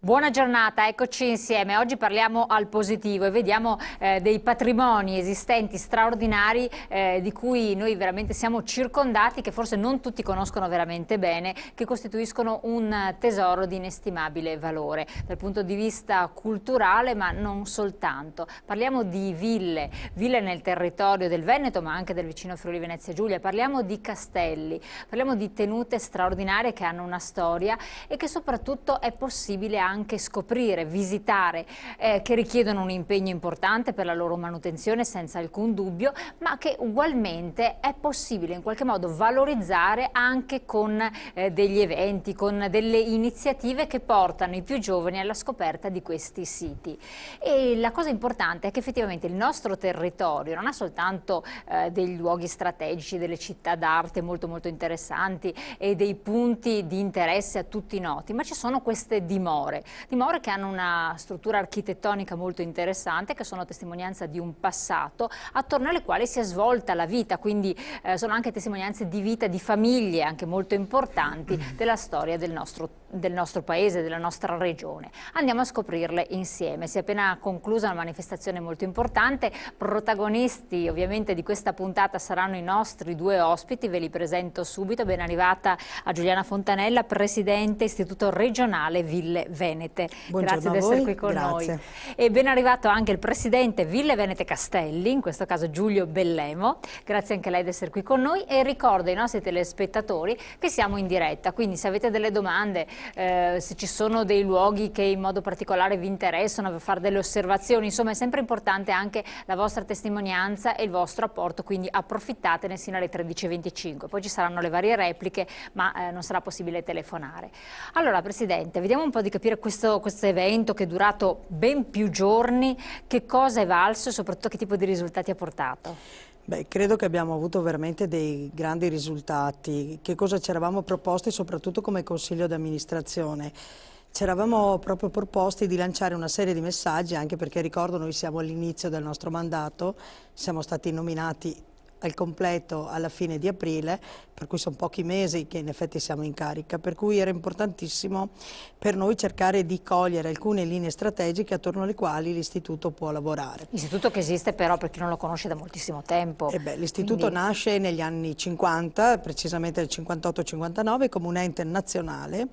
Buona giornata, eccoci insieme. Oggi parliamo al positivo e vediamo dei patrimoni esistenti straordinari di cui noi veramente siamo circondati, che forse non tutti conoscono veramente bene, che costituiscono un tesoro di inestimabile valore dal punto di vista culturale, ma non soltanto. Parliamo di ville nel territorio del Veneto, ma anche del vicino Friuli Venezia Giulia. Parliamo di castelli, parliamo di tenute straordinarie che hanno una storia e che soprattutto è possibile anche scoprire, visitare, che richiedono un impegno importante per la loro manutenzione senza alcun dubbio, ma che ugualmente è possibile in qualche modo valorizzare anche con degli eventi, con delle iniziative che portano i più giovani alla scoperta di questi siti. E la cosa importante è che effettivamente il nostro territorio non ha soltanto dei luoghi strategici, delle città d'arte molto interessanti e dei punti di interesse a tutti noti, ma ci sono queste dimore che hanno una struttura architettonica molto interessante, che sono testimonianza di un passato attorno alle quali si è svolta la vita, quindi sono anche testimonianze di vita, di famiglie anche molto importanti della storia del nostro paese, della nostra regione. Andiamo a scoprirle insieme. Si è appena conclusa una manifestazione molto importante. Protagonisti ovviamente di questa puntata saranno i nostri due ospiti, ve li presento subito. Ben arrivata a Giuliana Fontanella, Presidente Istituto Regionale Ville Venete. Buongiorno, grazie di essere qui con noi. E ben arrivato anche il Presidente Ville Venete Castelli, in questo caso Giulio Bellemo. Grazie anche a lei di essere qui con noi e ricordo ai nostri telespettatori che siamo in diretta, quindi se avete delle domande, se ci sono dei luoghi che in modo particolare vi interessano, per fare delle osservazioni, insomma è sempre importante anche la vostra testimonianza e il vostro apporto, quindi approfittatene sino alle 13:25. Poi ci saranno le varie repliche, ma non sarà possibile telefonare. Allora Presidente, vediamo un po' di capire questo evento che è durato ben più giorni, che cosa è valso e soprattutto che tipo di risultati ha portato. Beh, credo che abbiamo avuto veramente dei grandi risultati. Che cosa ci eravamo proposti soprattutto come Consiglio di amministrazione? Ci eravamo proprio proposti di lanciare una serie di messaggi, anche perché ricordo noi siamo all'inizio del nostro mandato, siamo stati nominati al completo alla fine di aprile, per cui sono pochi mesi che in effetti siamo in carica, per cui era importantissimo per noi cercare di cogliere alcune linee strategiche attorno alle quali l'Istituto può lavorare. Istituto che esiste però, per chi non lo conosce, da moltissimo tempo. L'Istituto nasce negli anni 50, precisamente nel 58-59, come un ente nazionale,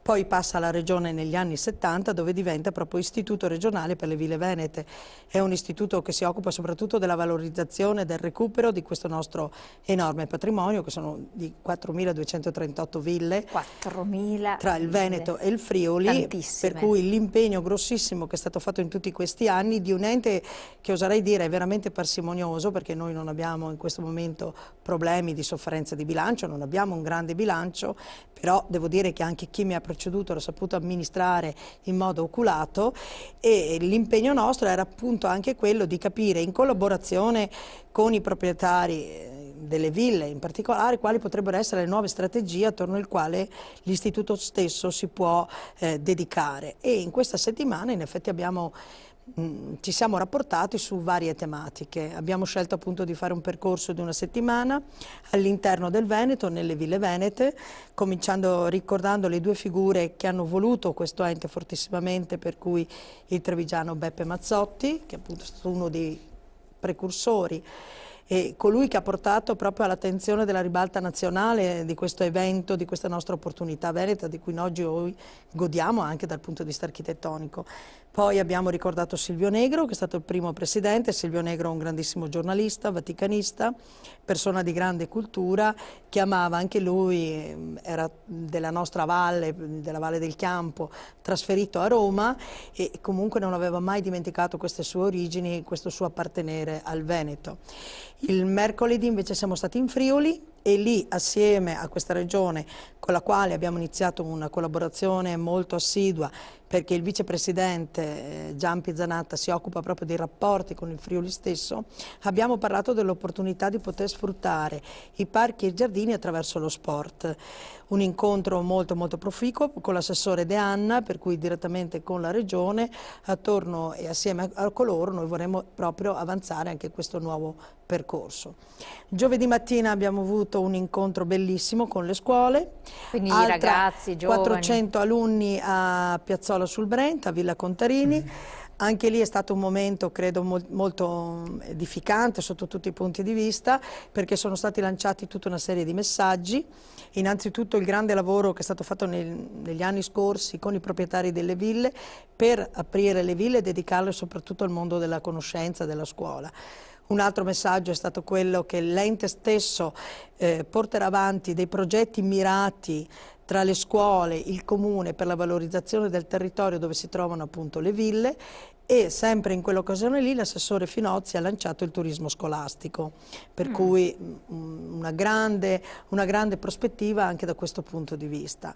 poi passa alla Regione negli anni 70, dove diventa proprio Istituto regionale per le ville venete. È un istituto che si occupa soprattutto della valorizzazione e del recupero di questo nostro enorme patrimonio, che sono di 4.238 ville, 4.000 tra il Veneto e il Friuli, tantissime. Per cui l'impegno grossissimo che è stato fatto in tutti questi anni di un ente che oserei dire è veramente parsimonioso, perché noi non abbiamo in questo momento problemi di sofferenza di bilancio, non abbiamo un grande bilancio, però devo dire che anche chi mi ha preceduto l'ha saputo amministrare in modo oculato, e l'impegno nostro era appunto anche quello di capire in collaborazione con i proprietari delle ville in particolare quali potrebbero essere le nuove strategie attorno al quale l'istituto stesso si può dedicare. E in questa settimana in effetti ci siamo rapportati su varie tematiche. Abbiamo scelto appunto di fare un percorso di una settimana all'interno del Veneto, nelle ville venete, cominciando ricordando le due figure che hanno voluto questo ente fortissimamente, per cui il trevigiano Beppe Mazzotti, che appunto è stato uno dei precursori e colui che ha portato proprio all'attenzione della ribalta nazionale di questo evento, di questa nostra opportunità veneta, di cui oggi godiamo anche dal punto di vista architettonico. Poi abbiamo ricordato Silvio Negro, che è stato il primo presidente. Silvio Negro è un grandissimo giornalista, vaticanista, persona di grande cultura, che amava anche lui, era della nostra valle, della Valle del Chiampo, trasferito a Roma, e comunque non aveva mai dimenticato queste sue origini, questo suo appartenere al Veneto. Il mercoledì invece siamo stati in Friuli, e lì assieme a questa regione con la quale abbiamo iniziato una collaborazione molto assidua, perché il vicepresidente Gian Pizzanatta si occupa proprio dei rapporti con il Friuli stesso, abbiamo parlato dell'opportunità di poter sfruttare i parchi e i giardini attraverso lo sport. Un incontro molto proficuo con l'assessore De Anna, per cui direttamente con la regione, attorno e assieme a coloro noi vorremmo proprio avanzare anche questo nuovo percorso. Giovedì mattina abbiamo avuto avuto un incontro bellissimo con le scuole. Quindi i ragazzi, i giovani. 400 alunni a Piazzola sul Brenta, a Villa Contarini. Anche lì è stato un momento, credo, molto edificante sotto tutti i punti di vista, perché sono stati lanciati tutta una serie di messaggi. Innanzitutto il grande lavoro che è stato fatto negli anni scorsi con i proprietari delle ville per aprire le ville e dedicarle soprattutto al mondo della conoscenza, della scuola. Un altro messaggio è stato quello che l'ente stesso porterà avanti dei progetti mirati tra le scuole, il comune, per la valorizzazione del territorio dove si trovano appunto le ville, e sempre in quell'occasione lì l'assessore Finozzi ha lanciato il turismo scolastico, per cui una grande prospettiva anche da questo punto di vista.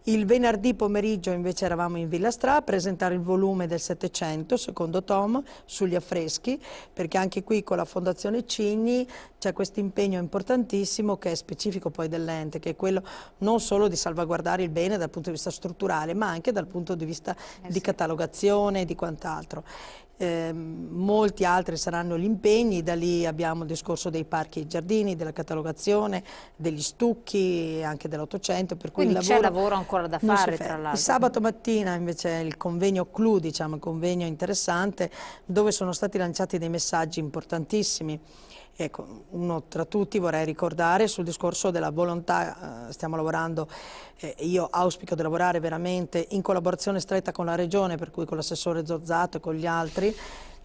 Il venerdì pomeriggio invece eravamo in Villa Stra a presentare il volume del Settecento, secondo tom, sugli affreschi, perché anche qui con la Fondazione Cigni c'è questo impegno importantissimo che è specifico poi dell'ente, che è quello non solo di salvaguardare il bene dal punto di vista strutturale, ma anche dal punto di vista di catalogazione e di quant'altro. Molti altri saranno gli impegni, da lì abbiamo il discorso dei parchi e giardini, della catalogazione, degli stucchi, anche dell'Ottocento, per cui quindi c'è lavoro ancora da fare, tra l'altro. Il sabato mattina invece è il convegno CLU, diciamo, il convegno interessante, dove sono stati lanciati dei messaggi importantissimi. Ecco, uno tra tutti vorrei ricordare sul discorso della volontà, stiamo lavorando, io auspico di lavorare veramente in collaborazione stretta con la Regione, per cui con l'assessore Zozzato e con gli altri,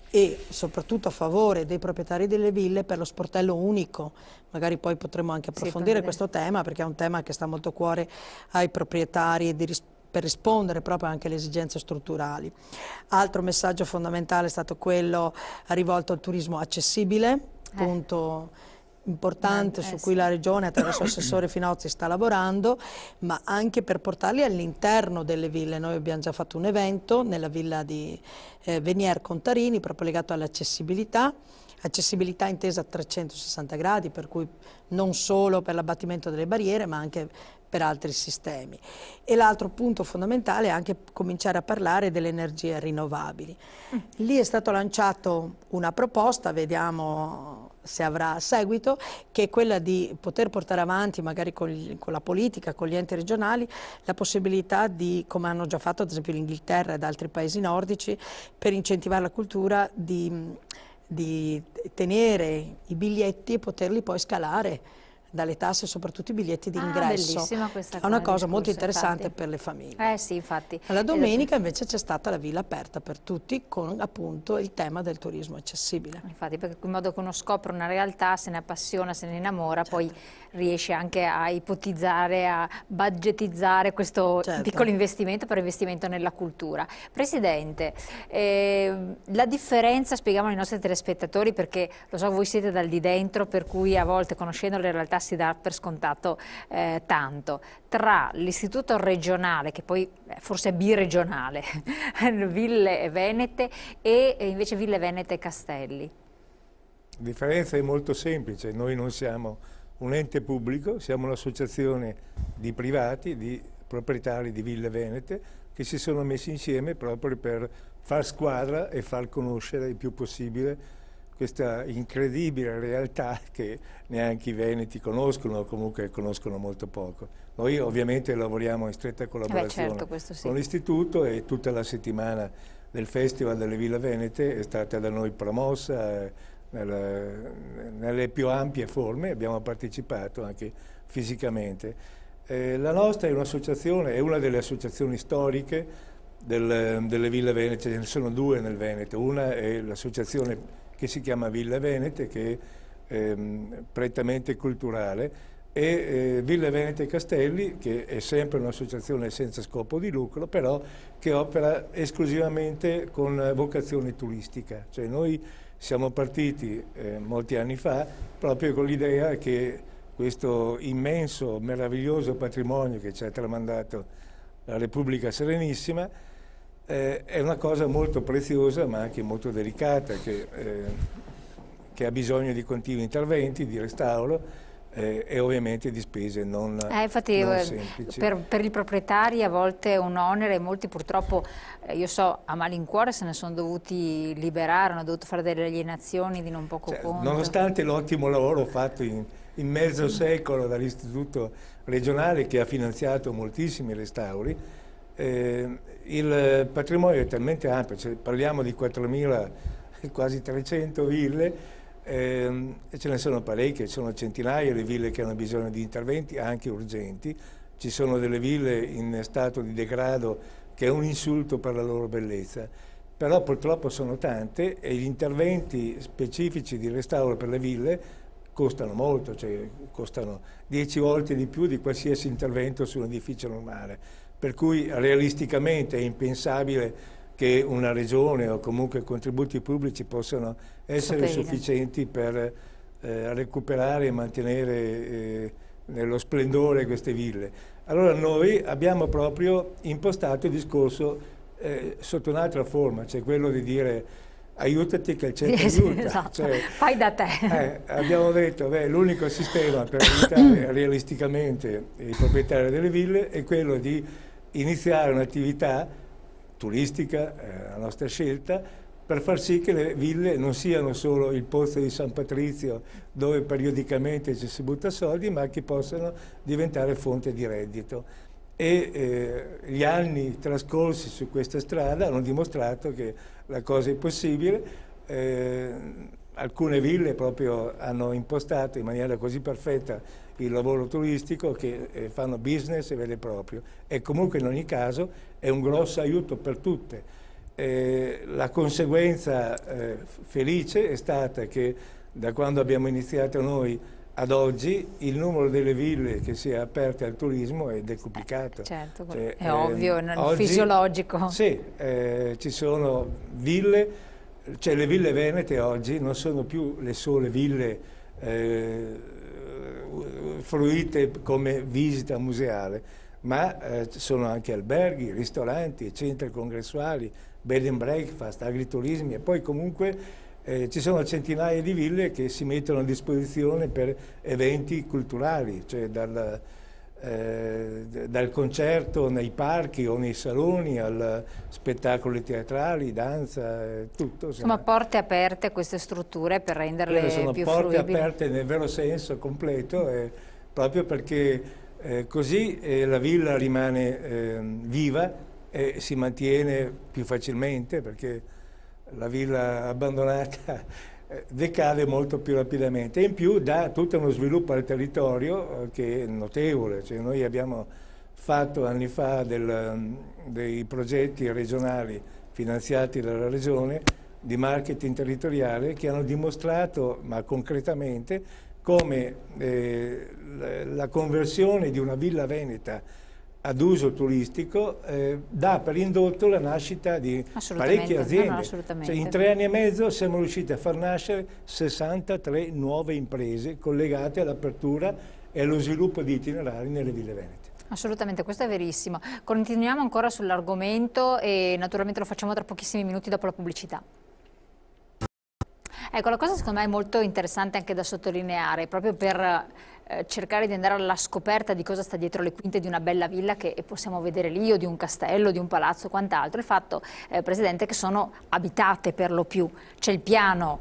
e soprattutto a favore dei proprietari delle ville per lo sportello unico. Magari poi potremo anche approfondire questo tema, perché è un tema che sta molto a cuore ai proprietari per rispondere proprio anche alle esigenze strutturali. Altro messaggio fondamentale è stato quello rivolto al turismo accessibile, punto importante su cui la Regione attraverso l'assessore Finozzi sta lavorando, ma anche per portarli all'interno delle ville. Noi abbiamo già fatto un evento nella villa di Venier Contarini proprio legato all'accessibilità, accessibilità intesa a 360 gradi, per cui non solo per l'abbattimento delle barriere ma anche per altri sistemi. E l'altro punto fondamentale è anche cominciare a parlare delle energie rinnovabili. Lì è stato lanciato una proposta, vediamo se avrà seguito, che è quella di poter portare avanti magari con la politica, con gli enti regionali, la possibilità di, come hanno già fatto ad esempio l'Inghilterra ed altri paesi nordici, per incentivare la cultura di tenere i biglietti e poterli poi scalare dalle tasse, soprattutto i biglietti di ingresso. Bellissima questa è una cosa molto discorso, interessante infatti. Per le famiglie. Sì, infatti. La domenica invece c'è stata la villa aperta per tutti con appunto il tema del turismo accessibile. Infatti, perché in modo che uno scopre una realtà, se ne appassiona, se ne innamora, poi riesce anche a ipotizzare, a budgetizzare questo piccolo investimento per investimento nella cultura. Presidente, la differenza, spieghiamo ai nostri telespettatori, perché lo so voi siete dal di dentro, per cui a volte conoscendo le realtà si dà per scontato tanto, tra l'istituto regionale, che poi forse è biregionale, Ville Venete, e invece Ville Venete e Castelli. La differenza è molto semplice, noi non siamo un ente pubblico, siamo un'associazione di privati, di proprietari di Ville Venete, che si sono messi insieme proprio per far squadra e far conoscere il più possibile questa incredibile realtà che neanche i veneti conoscono, o comunque conoscono molto poco. Noi ovviamente lavoriamo in stretta collaborazione con l'istituto, e tutta la settimana del Festival delle Ville Venete è stata da noi promossa nelle più ampie forme, abbiamo partecipato anche fisicamente. La nostra è un'associazione, è una delle associazioni storiche delle Ville Venete, ce ne sono due nel Veneto. Una è l'associazione che si chiama Ville Venete, che è prettamente culturale, e Ville Venete e Castelli, che è sempre un'associazione senza scopo di lucro, però che opera esclusivamente con vocazione turistica. Cioè noi siamo partiti molti anni fa proprio con l'idea che questo immenso, meraviglioso patrimonio che ci ha tramandato la Repubblica Serenissima è una cosa molto preziosa ma anche molto delicata, che ha bisogno di continui interventi, di restauro e ovviamente di spese non semplici. Per i proprietari a volte è un onere, e molti purtroppo, io so, a malincuore se ne sono dovuti liberare, hanno dovuto fare delle alienazioni di non poco conto. Nonostante l'ottimo lavoro fatto in in mezzo secolo dall'Istituto regionale che ha finanziato moltissimi restauri. Il patrimonio è talmente ampio, cioè parliamo di 4.000, quasi 300 ville, e ce ne sono parecchie, ci sono centinaia di ville che hanno bisogno di interventi anche urgenti, ci sono delle ville in stato di degrado che è un insulto per la loro bellezza, però purtroppo sono tante e gli interventi specifici di restauro per le ville costano molto, cioè costano 10 volte di più di qualsiasi intervento su un edificio normale, per cui realisticamente è impensabile che una regione o comunque contributi pubblici possano essere sufficienti per recuperare e mantenere nello splendore queste ville. Allora noi abbiamo proprio impostato il discorso sotto un'altra forma, cioè quello di dire aiutati che il centro aiuta. Esatto. Cioè, fai da te. Abbiamo detto che l'unico sistema per aiutare realisticamente i proprietari delle ville è quello di iniziare un'attività turistica, a nostra scelta, per far sì che le ville non siano solo il pozzo di San Patrizio dove periodicamente ci si butta soldi, ma che possano diventare fonte di reddito. E gli anni trascorsi su questa strada hanno dimostrato che la cosa è possibile. Alcune ville proprio hanno impostato in maniera così perfetta il lavoro turistico che fanno business vero e proprio, e comunque in ogni caso è un grosso aiuto per tutte. La conseguenza felice è stata che da quando abbiamo iniziato noi ad oggi il numero delle ville che si è aperte al turismo è decuplicato. Certo, cioè, è ovvio, è oggi, fisiologico. Sì, ci sono ville, cioè le ville venete oggi non sono più le sole ville fruite come visita museale, ma sono anche alberghi, ristoranti, centri congressuali, bed and breakfast, agriturismi, e poi comunque ci sono centinaia di ville che si mettono a disposizione per eventi culturali, cioè dal concerto nei parchi o nei saloni al spettacoli teatrali, danza, tutto. Insomma, porte aperte a queste strutture per renderle più fruibili. Sono porte aperte nel vero senso completo, proprio perché così la villa rimane viva e si mantiene più facilmente, perché la villa abbandonata decade molto più rapidamente, e in più dà tutto uno sviluppo al territorio che è notevole. Cioè, noi abbiamo fatto anni fa dei progetti regionali finanziati dalla regione di marketing territoriale che hanno dimostrato, ma concretamente, come la conversione di una villa veneta ad uso turistico dà per indotto la nascita di parecchie aziende. Cioè, in 3 anni e mezzo siamo riusciti a far nascere 63 nuove imprese collegate all'apertura e allo sviluppo di itinerari nelle ville venete. Assolutamente, questo è verissimo. Continuiamo ancora sull'argomento e naturalmente lo facciamo tra pochissimi minuti dopo la pubblicità. Ecco, la cosa secondo me è molto interessante anche da sottolineare, proprio per cercare di andare alla scoperta di cosa sta dietro le quinte di una bella villa che possiamo vedere lì, o di un castello, di un palazzo, quant'altro. Il fatto, Presidente, che sono abitate per lo più. C'è il piano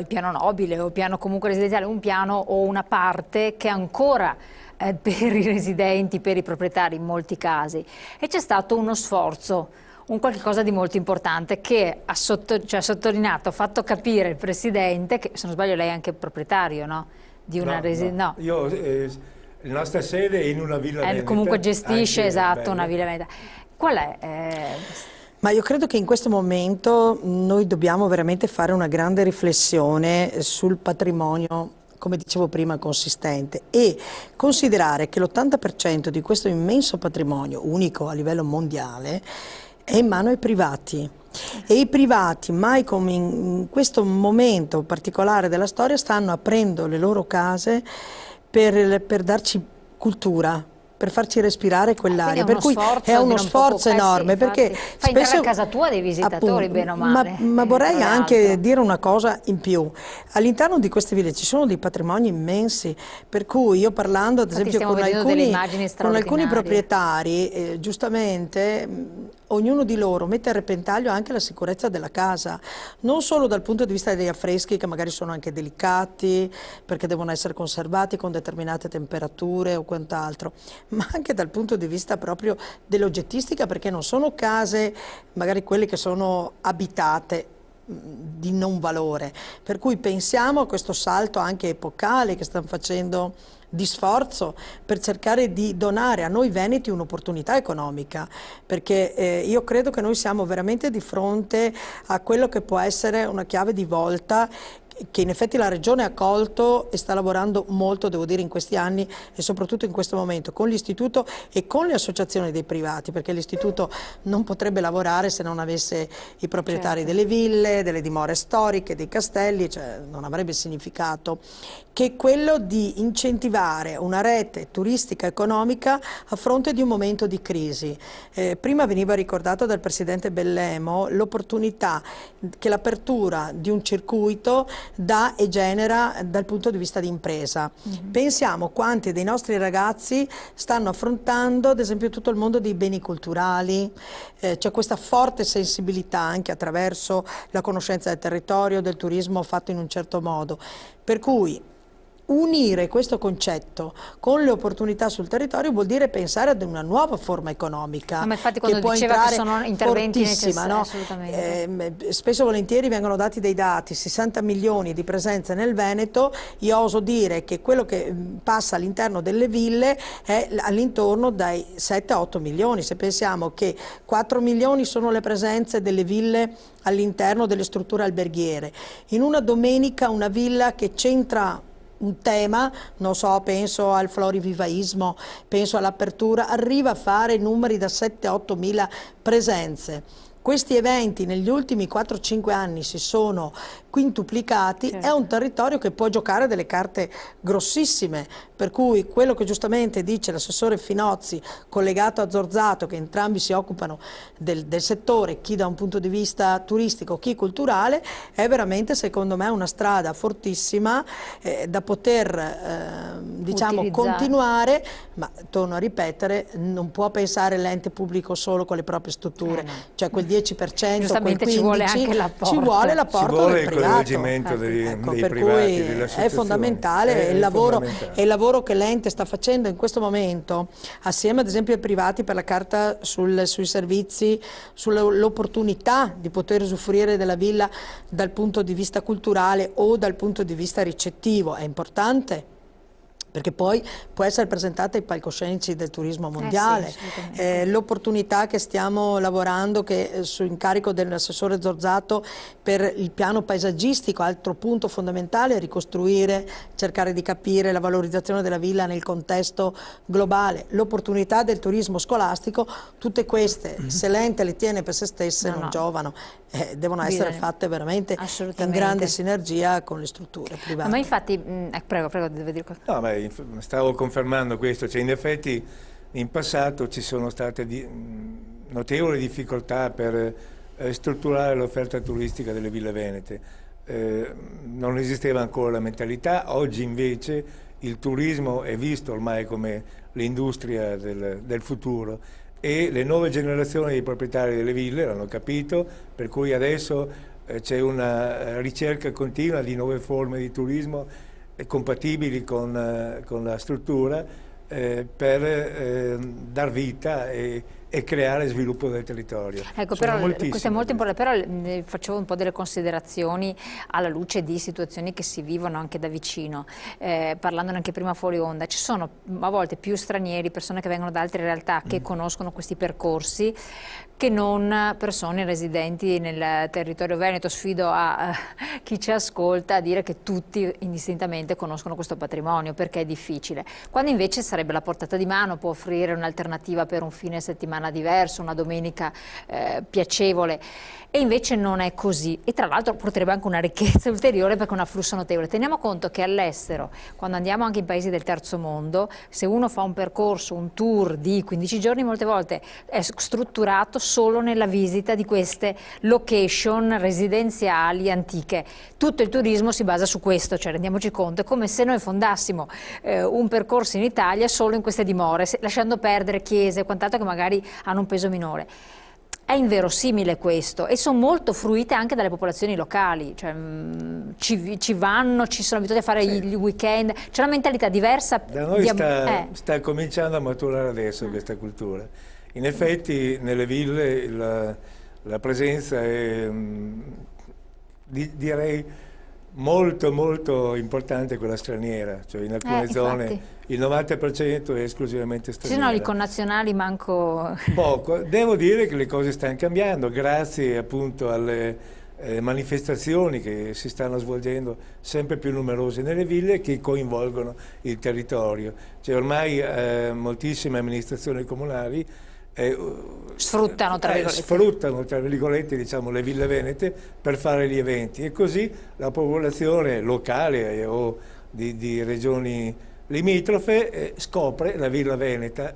nobile o il piano comunque residenziale, un piano o una parte che ancora per i residenti, per i proprietari in molti casi. E c'è stato uno sforzo, un qualche cosa di molto importante che ha sottolineato, ha fatto capire il Presidente, che se non sbaglio lei è anche proprietario, no? Di una residenza. No. Io, la nostra sede è in una villa veneta. Comunque gestisce, esatto, una villa veneta. Qual è? Ma io credo che in questo momento noi dobbiamo veramente fare una grande riflessione sul patrimonio, come dicevo prima, consistente, e considerare che l'80% di questo immenso patrimonio, unico a livello mondiale, è in mano ai privati. E i privati, mai come in questo momento particolare della storia, stanno aprendo le loro case per darci cultura, per farci respirare quell'aria, per cui è uno sforzo enorme, perché fai entrare a casa tua dei visitatori, appunto, bene o male. Ma vorrei anche dire una cosa in più: all'interno di queste ville ci sono dei patrimoni immensi, per cui io, parlando ad esempio con alcuni proprietari, giustamente ognuno di loro mette a repentaglio anche la sicurezza della casa, non solo dal punto di vista degli affreschi che magari sono anche delicati perché devono essere conservati con determinate temperature o quant'altro, ma anche dal punto di vista proprio dell'oggettistica, perché non sono case magari quelle che sono abitate di non valore, per cui pensiamo a questo salto anche epocale che stanno facendo di sforzo per cercare di donare a noi veneti un'opportunità economica, perché io credo che noi siamo veramente di fronte a quello che può essere una chiave di volta che in effetti la Regione ha colto e sta lavorando molto, devo dire, in questi anni e soprattutto in questo momento con l'Istituto e con le associazioni dei privati, perché l'Istituto non potrebbe lavorare se non avesse i proprietari delle ville, delle dimore storiche, dei castelli, cioè non avrebbe significato, che è quello di incentivare una rete turistica economica a fronte di un momento di crisi. Prima veniva ricordato dal Presidente Bellemo l'opportunità che l'apertura di un circuito dà e genera dal punto di vista di impresa. Pensiamo quanti dei nostri ragazzi stanno affrontando ad esempio tutto il mondo dei beni culturali, c'è questa forte sensibilità anche attraverso la conoscenza del territorio, del turismo fatto in un certo modo, per cui unire questo concetto con le opportunità sul territorio vuol dire pensare ad una nuova forma economica. Ma infatti che quando può diceva entrare che sono interventi fortissima, no? Assolutamente. Spesso e volentieri vengono dati dei dati, 60 milioni di presenze nel Veneto, io oso dire che quello che passa all'interno delle ville è all'intorno dai 7 a 8 milioni, se pensiamo che 4 milioni sono le presenze delle ville all'interno delle strutture alberghiere. In una domenica una villa che centra un tema, non so, penso al florivivaismo, penso all'apertura, arriva a fare numeri da 7-8 mila presenze. Questi eventi negli ultimi 4-5 anni si sono quintuplicati, è un territorio che può giocare delle carte grossissime, per cui quello che giustamente dice l'assessore Finozzi collegato a Zorzato, che entrambi si occupano del settore, chi da un punto di vista turistico, chi culturale, è veramente secondo me una strada fortissima da poter diciamo continuare, ma torno a ripetere, non può pensare l'ente pubblico solo con le proprie strutture, cioè quel 10%, giustamente quel 15%, ci vuole anche l'apporto. ci vuole l'apporto del privato. Coinvolgimento dei per privati, cui è fondamentale, è il lavoro che l'ente sta facendo in questo momento assieme ad esempio ai privati per la carta sui servizi, sull'opportunità di poter usufruire della villa dal punto di vista culturale o dal punto di vista ricettivo, è importante, perché poi può essere presentata ai palcoscenici del turismo mondiale. L'opportunità che stiamo lavorando, che su incarico dell'assessore Zorzato, per il piano paesaggistico, altro punto fondamentale, ricostruire, cercare di capire la valorizzazione della villa nel contesto globale, l'opportunità del turismo scolastico, tutte queste, se l'ente le tiene per se stesse, non giovano, devono essere fatte veramente in grande sinergia con le strutture private. Ma infatti, prego, devo dire qualcosa. No, stavo confermando questo, cioè in effetti in passato ci sono state notevoli difficoltà per strutturare l'offerta turistica delle ville venete, non esisteva ancora la mentalità, oggi invece il turismo è visto ormai come l'industria del futuro e le nuove generazioni di proprietari delle ville l'hanno capito, per cui adesso c'è una ricerca continua di nuove forme di turismo compatibili con la struttura per dar vita e creare sviluppo del territorio. Ecco, però questo è molto importante, però facevo un po' delle considerazioni alla luce di situazioni che si vivono anche da vicino, parlandone anche prima fuori onda. Ci sono a volte più stranieri, persone che vengono da altre realtà che conoscono questi percorsi, che non persone residenti nel territorio veneto. Sfido a chi ci ascolta a dire che tutti indistintamente conoscono questo patrimonio, perché è difficile. Quando invece sarebbe alla portata di mano, può offrire un'alternativa per un fine settimana diverso, una domenica piacevole, e invece non è così. E tra l'altro porterebbe anche una ricchezza ulteriore perché è un afflusso notevole. Teniamo conto che all'estero, quando andiamo anche in paesi del terzo mondo, se uno fa un percorso, un tour di 15 giorni, molte volte è strutturato solo nella visita di queste location residenziali antiche. Tutto il turismo si basa su questo, cioè rendiamoci conto, è come se noi fondassimo un percorso in Italia solo in queste dimore, lasciando perdere chiese e quant'altro che magari hanno un peso minore. è inverosimile questo, e sono molto fruite anche dalle popolazioni locali, cioè, ci vanno, ci sono abituati a fare gli weekend, c'è una mentalità diversa. Da noi sta cominciando a maturare adesso questa cultura. In effetti nelle ville la presenza è, direi, molto molto importante quella straniera, cioè in alcune zone il 90% è esclusivamente straniera. Ci sono i connazionali manco... Poco. Devo dire che le cose stanno cambiando grazie appunto alle manifestazioni che si stanno svolgendo sempre più numerose nelle ville, che coinvolgono il territorio. Cioè ormai moltissime amministrazioni comunali sfruttano tra virgolette diciamo, le ville venete per fare gli eventi, e così la popolazione locale o di regioni limitrofe scopre la villa veneta,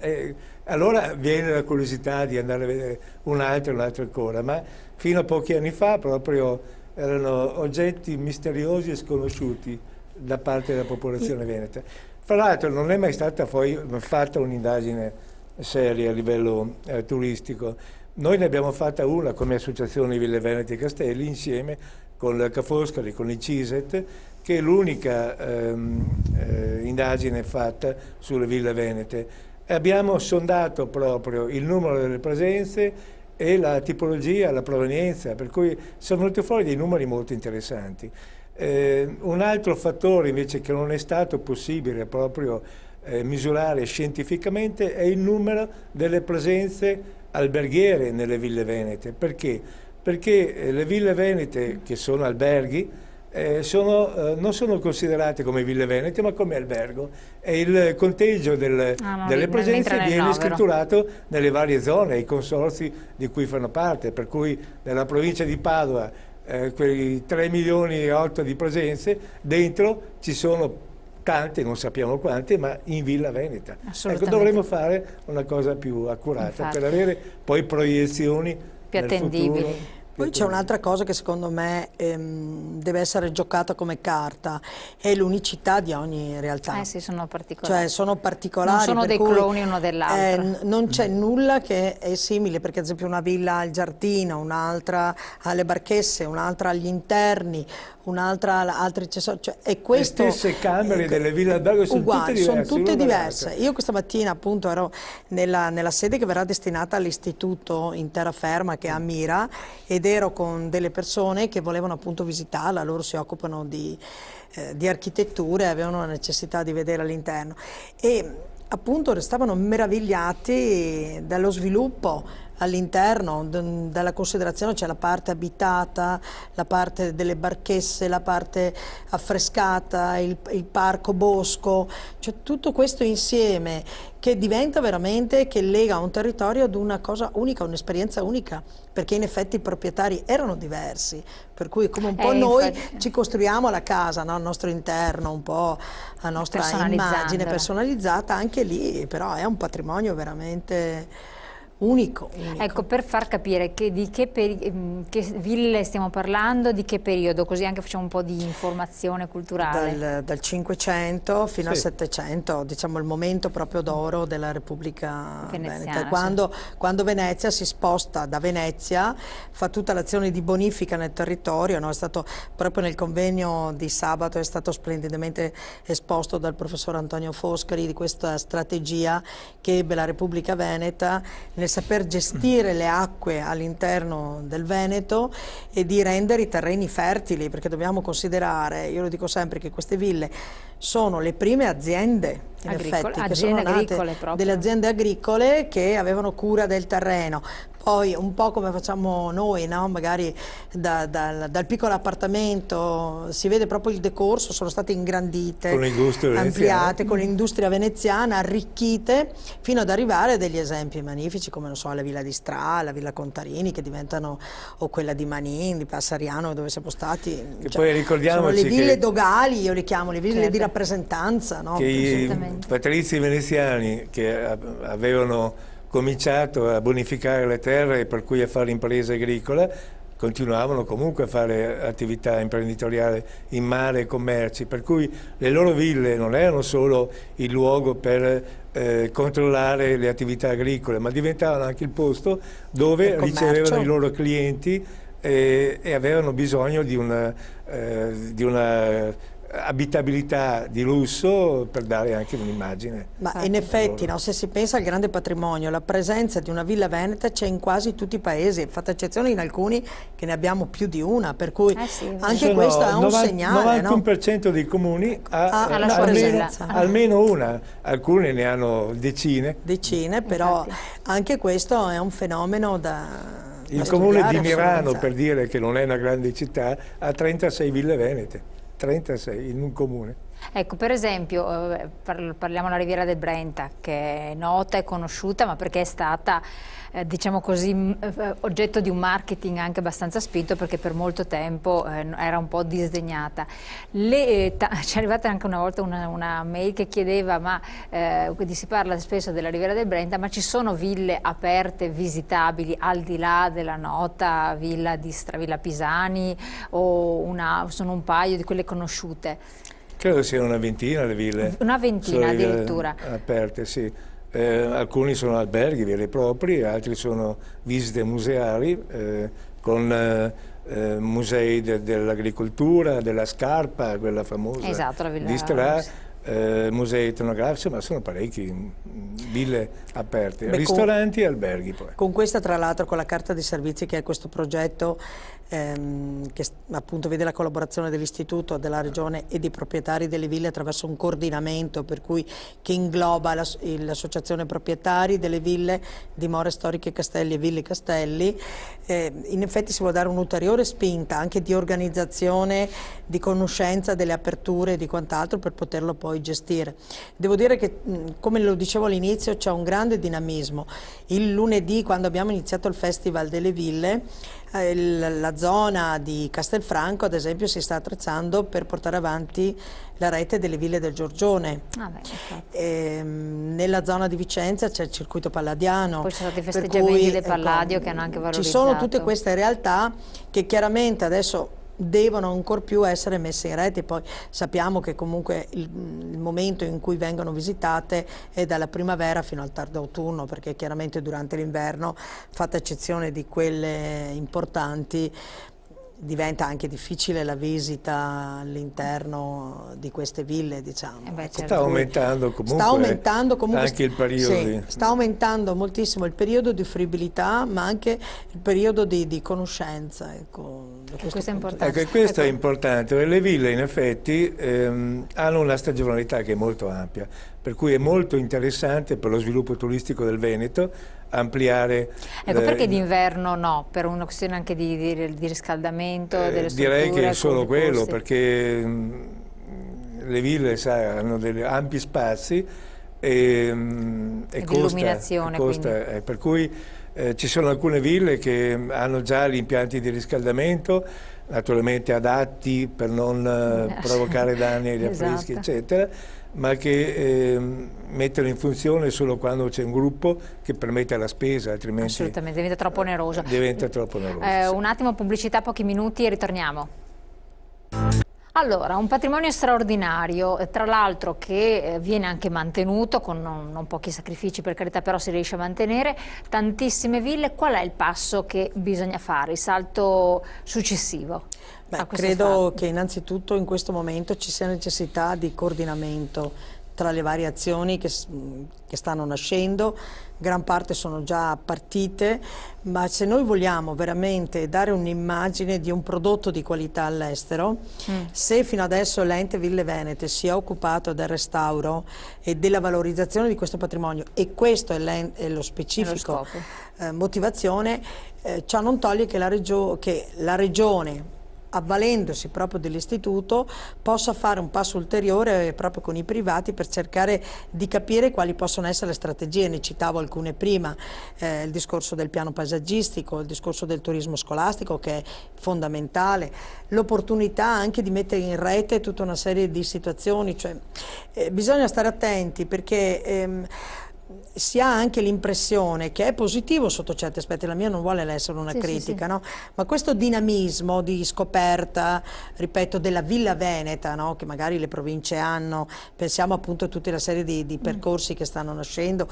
allora viene la curiosità di andare a vedere un'altra ancora, ma fino a pochi anni fa proprio erano oggetti misteriosi e sconosciuti da parte della popolazione veneta. Fra l'altro non è mai stata poi fatta un'indagine seria a livello turistico. Noi ne abbiamo fatta una come Associazione Ville Venete e Castelli insieme con la Ca' Foscari, con il CISET, che è l'unica indagine fatta sulle ville venete. Abbiamo sondato proprio il numero delle presenze e la tipologia, la provenienza, per cui sono venuti fuori dei numeri molto interessanti. Un altro fattore invece che non è stato possibile proprio misurare scientificamente è il numero delle presenze alberghiere nelle ville venete. Perché? Perché le ville venete, che sono alberghi, non sono considerate come ville venete ma come albergo, e il conteggio delle presenze viene scritturato nelle varie zone, i consorzi di cui fanno parte, per cui nella provincia di Padova quei 3 milioni e 8 di presenze, dentro ci sono tante, non sappiamo quante, ma in Villa Veneta. Ecco, dovremmo fare una cosa più accurata per avere poi proiezioni più attendibili. Poi c'è un'altra cosa che secondo me deve essere giocata come carta, è l'unicità di ogni realtà. Sì, sono particolari. Cioè sono particolari. Non sono dei cloni uno dell'altro. Non c'è nulla che è simile, perché ad esempio una villa al giardino, un'altra alle Barchesse, un'altra agli interni, un'altra altri accessori. Cioè, e questo, le stesse camere delle ville albergo sono uguali, tutte diverse. Sono tutte diverse. Io questa mattina appunto ero nella sede che verrà destinata all'istituto in terraferma che è a Mira, ed ero con delle persone che volevano appunto visitarla. Loro si occupano di architettura e avevano la necessità di vedere all'interno, e appunto restavano meravigliati dallo sviluppo all'interno, dalla considerazione. C'è la parte abitata, la parte delle barchesse, la parte affrescata, il parco bosco, cioè tutto questo insieme che diventa veramente, che lega un territorio ad una cosa unica, un'esperienza unica, perché in effetti i proprietari erano diversi, per cui come un po' noi ci costruiamo la casa, no? Al nostro interno, un po' la nostra immagine personalizzata, anche lì però è un patrimonio veramente unico. Ecco, per far capire di che ville stiamo parlando, di che periodo, così anche facciamo un po' di informazione culturale. Dal 500 fino al 700, diciamo il momento proprio d'oro della Repubblica Veneta. Quando Venezia si sposta da Venezia, fa tutta l'azione di bonifica nel territorio, no? È stato proprio nel convegno di sabato, è stato splendidamente esposto dal professor Antonio Foscari, di questa strategia che ebbe la Repubblica Veneta nel saper gestire le acque all'interno del Veneto e di rendere i terreni fertili, perché dobbiamo considerare, io lo dico sempre, che queste ville sono le prime aziende in effetti, che sono nate delle aziende agricole che avevano cura del terreno. Poi un po' come facciamo noi, no? Magari dal piccolo appartamento si vede proprio il decorso, sono state ingrandite, ampliate con l'industria veneziana, arricchite, fino ad arrivare a degli esempi magnifici come, non so, la Villa di Stra, la Villa Contarini, che diventano, o quella di Manin, di Passariano, dove siamo stati. Che poi ricordiamoci sono le ville dogali, io le chiamo, le ville di rappresentanza. No? Che i patrizi veneziani che avevano cominciato a bonificare le terre e per cui a fare impresa agricola, continuavano comunque a fare attività imprenditoriale in mare e commerci, per cui le loro ville non erano solo il luogo per controllare le attività agricole, ma diventavano anche il posto dove ricevevano i loro clienti e avevano bisogno di una abitabilità di lusso per dare anche un'immagine. Ma in effetti, no, se si pensa al grande patrimonio, la presenza di una villa veneta c'è in quasi tutti i paesi, fatta eccezione in alcuni che ne abbiamo più di una, per cui anche questo è un segnale. Il 91% dei comuni ha almeno una, alcuni ne hanno decine. Però anche questo è un fenomeno da... Il comune di Mirano, per dire che non è una grande città, ha 36 ville venete. 36 in un comune. Ecco, per esempio, parliamo della Riviera del Brenta, che è nota e conosciuta, ma perché è stata, diciamo così, oggetto di un marketing anche abbastanza spinto, perché per molto tempo era un po' disdegnata. Ci è arrivata anche una volta una mail che chiedeva, quindi si parla spesso della Riviera del Brenta, ma ci sono ville aperte, visitabili, al di là della nota Villa di Villa Pisani, o sono un paio di quelle conosciute? Credo siano una ventina le ville. Una ventina addirittura. Aperte, sì. Alcuni sono alberghi veri e propri, altri sono visite museali con musei dell'agricoltura, della scarpa, quella famosa, esatto, la villa di Stra, musei etnografici, ma sono parecchi ville aperte, ristoranti e alberghi poi. Con questa, tra l'altro, con la carta di servizi che è questo progetto che appunto vede la collaborazione dell'istituto, della regione e dei proprietari delle ville attraverso un coordinamento che ingloba l'associazione proprietari delle ville, dimore storiche Castelli e Ville Castelli. In effetti si vuole dare un'ulteriore spinta anche di organizzazione, di conoscenza delle aperture e di quant'altro per poterlo poi gestire. Devo dire che, come lo dicevo all'inizio, c'è un grande dinamismo. Il lunedì, quando abbiamo iniziato il Festival delle Ville, la zona di Castelfranco, ad esempio, si sta attrezzando per portare avanti la rete delle ville del Giorgione. Nella zona di Vicenza c'è il circuito palladiano. Poi ci sono stati i festeggiamenti del Palladio che hanno anche valorizzato. Ci sono tutte queste realtà che chiaramente adesso devono ancor più essere messe in rete. Poi sappiamo che comunque il momento in cui vengono visitate è dalla primavera fino al tardo autunno, perché chiaramente durante l'inverno, fatta eccezione di quelle importanti, diventa anche difficile la visita all'interno di queste ville, diciamo. Certo. Sta aumentando comunque anche il periodo. Sì, sta aumentando moltissimo il periodo di fruibilità, ma anche il periodo di conoscenza. Ecco, questo è importante. Ecco, questo è importante. Le ville in effetti hanno una stagionalità che è molto ampia, per cui è molto interessante per lo sviluppo turistico del Veneto ampliare. Ecco, perché d'inverno no? Per una questione anche di riscaldamento delle strutture? Direi che è solo quello, perché le ville hanno degli ampi spazi e costa, per cui ci sono alcune ville che hanno già gli impianti di riscaldamento, naturalmente adatti per non provocare danni agli affreschi, eccetera, ma che mettono in funzione solo quando c'è un gruppo che permette la spesa, altrimenti assolutamente diventa troppo oneroso. Diventa troppo oneroso. Sì. Un attimo pubblicità, pochi minuti e ritorniamo. Allora, un patrimonio straordinario, tra l'altro che viene anche mantenuto con non pochi sacrifici, per carità, però si riesce a mantenere tantissime ville. Qual è il passo che bisogna fare, il salto successivo? Credo che innanzitutto in questo momento ci sia necessità di coordinamento tra le varie azioni che stanno nascendo. Gran parte sono già partite, ma se noi vogliamo veramente dare un'immagine di un prodotto di qualità all'estero, se fino adesso l'ente Ville Venete si è occupato del restauro e della valorizzazione di questo patrimonio, e questo è lo specifico motivazione, ciò non toglie che la regione, avvalendosi proprio dell'istituto, possa fare un passo ulteriore proprio con i privati per cercare di capire quali possono essere le strategie. Ne citavo alcune prima, il discorso del piano paesaggistico, il discorso del turismo scolastico, che è fondamentale, l'opportunità anche di mettere in rete tutta una serie di situazioni, cioè bisogna stare attenti, perché si ha anche l'impressione che è positivo sotto certi aspetti, la mia non vuole essere una critica, no? Ma questo dinamismo di scoperta, ripeto, della Villa Veneta, no? Che magari le province hanno, pensiamo appunto a tutta la serie di percorsi che stanno nascendo,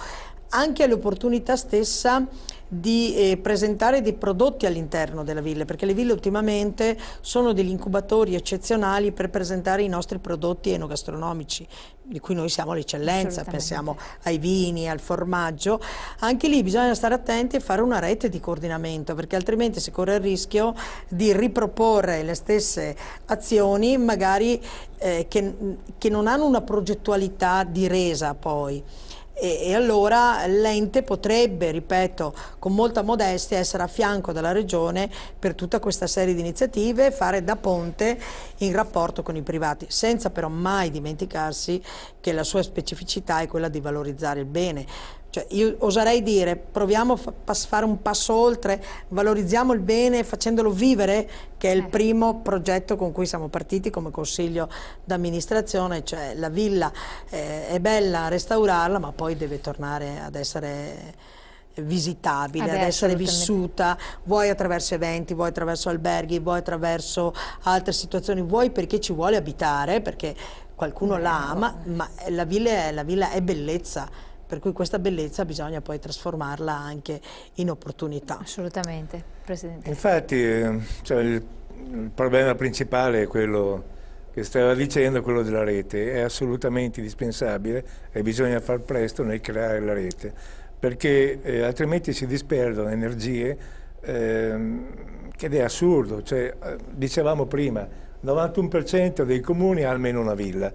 anche all'opportunità stessa di presentare dei prodotti all'interno della ville, perché le ville ultimamente sono degli incubatori eccezionali per presentare i nostri prodotti enogastronomici, di cui noi siamo l'eccellenza, pensiamo ai vini, al formaggio. Anche lì bisogna stare attenti e fare una rete di coordinamento, perché altrimenti si corre il rischio di riproporre le stesse azioni, magari che non hanno una progettualità di resa poi. E allora l'ente potrebbe, ripeto, con molta modestia essere a fianco della Regione per tutta questa serie di iniziative, fare da ponte in rapporto con i privati, senza però mai dimenticarsi che la sua specificità è quella di valorizzare il bene. Cioè, io oserei dire, proviamo a fare un passo oltre, valorizziamo il bene facendolo vivere, che è il primo progetto con cui siamo partiti come consiglio d'amministrazione, cioè la villa è bella restaurarla, ma poi deve tornare ad essere visitabile, ad essere vissuta, vuoi attraverso eventi, vuoi attraverso alberghi, vuoi attraverso altre situazioni, vuoi perché ci vuole abitare, perché qualcuno la ama, ma la villa è bellezza. Per cui questa bellezza bisogna poi trasformarla anche in opportunità. Assolutamente, Presidente. Infatti cioè, il problema principale è quello che stava dicendo, quello della rete. È assolutamente indispensabile e bisogna far presto nel creare la rete, perché altrimenti si disperdono energie ed è assurdo. Cioè, dicevamo prima, 91% dei comuni ha almeno una villa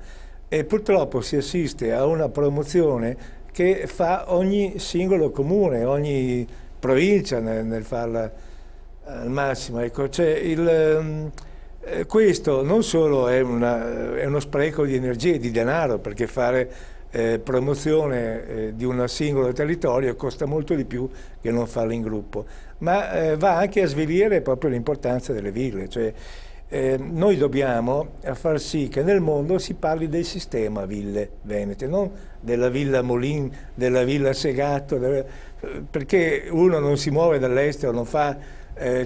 e purtroppo si assiste a una promozione che fa ogni singolo comune, ogni provincia nel farla al massimo. Ecco, cioè questo non solo è uno spreco di energie e di denaro, perché fare promozione di un singolo territorio costa molto di più che non farlo in gruppo, ma va anche a svilire proprio l'importanza delle ville. Cioè, noi dobbiamo far sì che nel mondo si parli del sistema ville venete, non della villa Molin, della villa Segato, perché uno non si muove dall'estero, non fa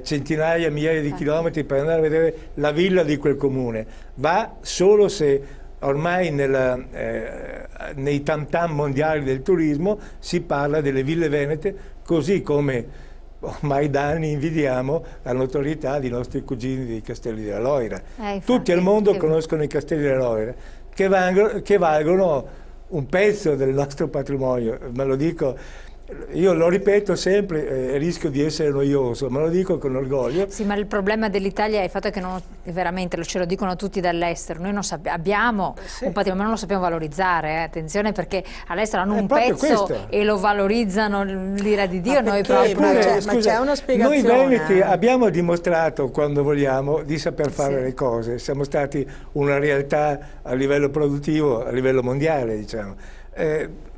centinaia, migliaia di chilometri per andare a vedere la villa di quel comune, va solo se ormai nei tam tam mondiali del turismo si parla delle ville venete, così come ormai da anni invidiamo la notorietà dei nostri cugini dei Castelli della Loira. Tutti al mondo conoscono i Castelli della Loira, che valgono un pezzo del nostro patrimonio, me lo dico. Io lo ripeto sempre, rischio di essere noioso, ma lo dico con orgoglio. Sì, ma il problema dell'Italia è il fatto che non, veramente, ce lo dicono tutti dall'estero, noi non abbiamo un patrimonio, ma non lo sappiamo valorizzare, attenzione, perché all'estero hanno un pezzo e lo valorizzano l'ira di Dio, noi proprio... Ma c'è una spiegazione. Noi veneti abbiamo dimostrato, quando vogliamo, di saper fare le cose, siamo stati una realtà a livello produttivo, a livello mondiale, diciamo.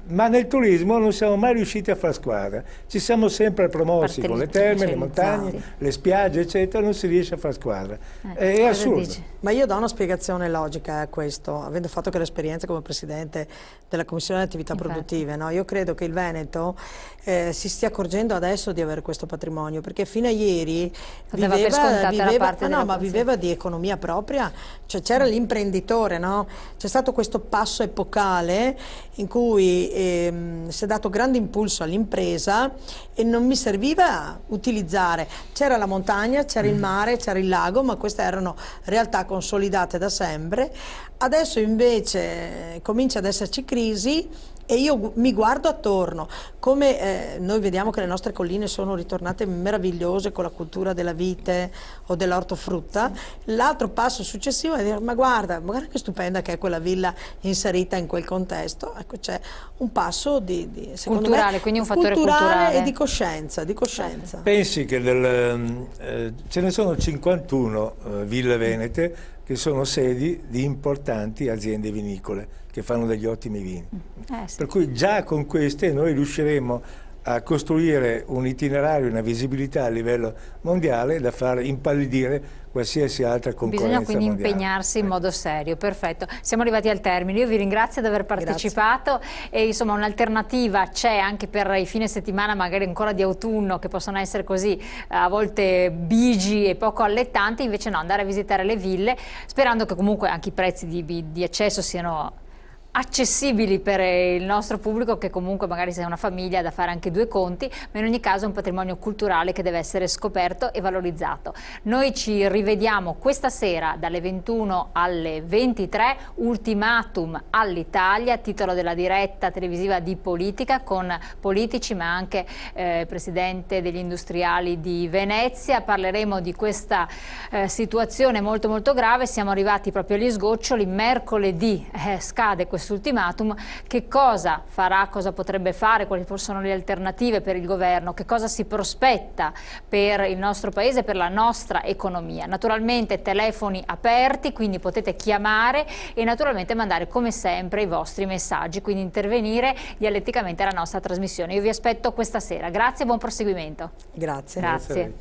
Ma nel turismo non siamo mai riusciti a far squadra, ci siamo sempre promossi con le terme, le montagne, le spiagge eccetera, non si riesce a far squadra, è assurdo. Ma io do una spiegazione logica a questo, avendo fatto che l'esperienza come Presidente della Commissione delle Attività Produttive, no? Io credo che il Veneto si stia accorgendo adesso di avere questo patrimonio, perché fino a ieri viveva di economia propria, cioè c'era l'imprenditore, no? C'è stato questo passo epocale in cui si è dato grande impulso all'impresa e non mi serviva utilizzare, c'era la montagna, c'era il mare, c'era il lago, ma queste erano realtà consolidate da sempre. Adesso invece comincia ad esserci crisi e io mi guardo attorno, come noi vediamo che le nostre colline sono ritornate meravigliose con la cultura della vite o dell'ortofrutta. L'altro passo successivo è dire: ma guarda che stupenda che è quella villa inserita in quel contesto. Ecco, c'è un passo culturale, quindi un fattore culturale e di coscienza. Pensi che ce ne sono 51 ville venete che sono sedi di importanti aziende vinicole che fanno degli ottimi vini. Per cui già con queste noi riusciremo a costruire un itinerario, una visibilità a livello mondiale da far impallidire qualsiasi altra concorrenza Bisogna quindi mondiale. impegnarsi in modo serio, perfetto. Siamo arrivati al termine, io vi ringrazio di aver partecipato e insomma un'alternativa c'è anche per i fine settimana magari ancora di autunno che possono essere così a volte bigi e poco allettanti, invece no, andare a visitare le ville sperando che comunque anche i prezzi di accesso siano accessibili per il nostro pubblico, che comunque magari se è una famiglia ha da fare anche due conti, ma in ogni caso è un patrimonio culturale che deve essere scoperto e valorizzato. Noi ci rivediamo questa sera dalle 21 alle 23, ultimatum all'Italia, titolo della diretta televisiva di Politica, con politici ma anche presidente degli industriali di Venezia. Parleremo di questa situazione molto molto grave, siamo arrivati proprio agli sgoccioli, mercoledì scade questo ultimatum. Che cosa farà, cosa potrebbe fare, quali sono le alternative per il governo, che cosa si prospetta per il nostro paese, per la nostra economia. Naturalmente telefoni aperti, quindi potete chiamare e naturalmente mandare come sempre i vostri messaggi, quindi intervenire dialetticamente alla nostra trasmissione. Io vi aspetto questa sera. Grazie e buon proseguimento. Grazie. Grazie.